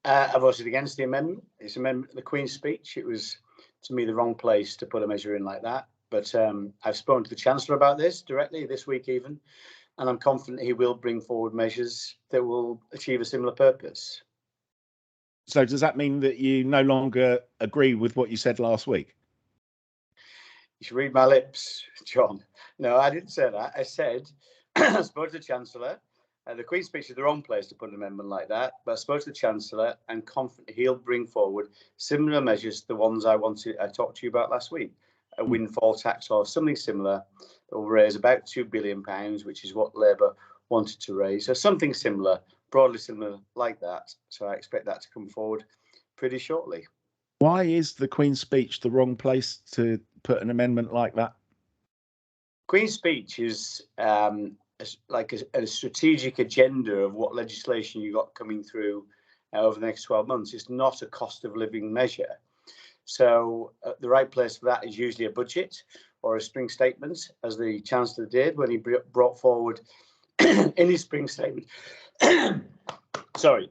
I voted against the amendment. It's amendment the Queen's speech. It was, to me, the wrong place to put a measure in like that. But I've spoken to the Chancellor about this directly this week even, and I'm confident he will bring forward measures that will achieve a similar purpose. So does that mean that you no longer agree with what you said last week? You should read my lips, John. No, I didn't say that. I said, I spoke to the Chancellor. The Queen's speech is the wrong place to put an amendment like that, but I spoke to the Chancellor and confident he'll bring forward similar measures to the ones I talked to you about last week. A windfall tax or something similar that will raise about £2 billion, which is what Labour wanted to raise. So something similar, broadly similar like that. So I expect that to come forward pretty shortly. Why is the Queen's speech the wrong place to put an amendment like that? Queen's speech is like a strategic agenda of what legislation you got coming through over the next 12 months. It's not a cost of living measure. So the right place for that is usually a budget or a spring statement, as the Chancellor did when he brought forward in his spring statement. In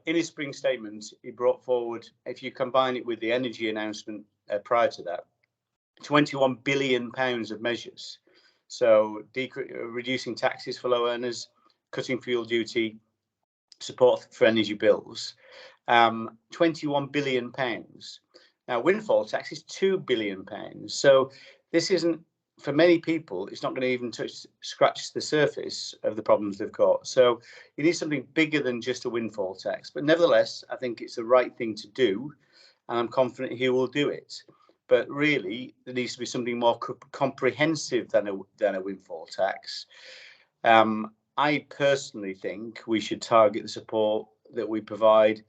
his spring statement, he brought forward, if you combine it with the energy announcement prior to that, £21 billion of measures. So reducing taxes for low earners, cutting fuel duty, support for energy bills, £21 billion. Now, windfall tax is £2 billion. So this isn't, for many people, it's not going to even scratch the surface of the problems they've got. So you need something bigger than just a windfall tax. But nevertheless, I think it's the right thing to do, and I'm confident he will do it. But really, there needs to be something more comprehensive than a windfall tax. I personally think we should target the support that we provide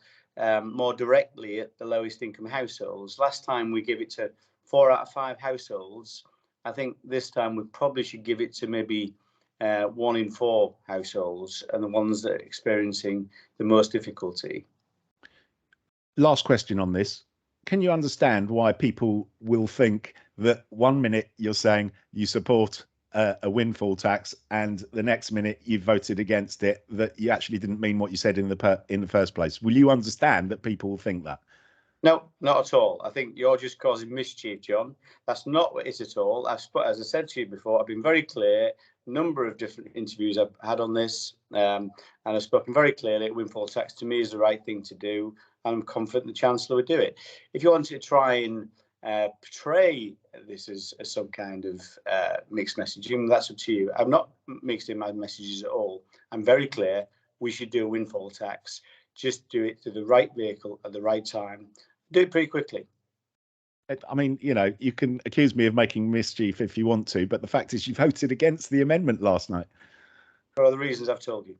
more directly at the lowest income households. Last time we gave it to 4 out of 5 households. I think this time we probably should give it to maybe 1 in 4 households, and the ones that are experiencing the most difficulty. Last question on this. Can you understand why people will think that 1 minute you're saying you support a windfall tax and the next minute you voted against it, that you actually didn't mean what you said in the first place? Will you understand that people will think that? No, not at all. I think you're just causing mischief, John. That's not what it is at all. As I said to you before, I've been very clear. A number of different interviews I've had on this, and I've spoken very clearly. Windfall tax to me is the right thing to do. I'm confident the Chancellor would do it. If you want to try and portray this as some kind of mixed messaging, that's up to you. I've not mixed in my messages at all. I'm very clear. We should do a windfall tax. Just do it to the right vehicle at the right time. Do it pretty quickly. I mean, you know, you can accuse me of making mischief if you want to, but the fact is you voted against the amendment last night. For all the reasons I've told you.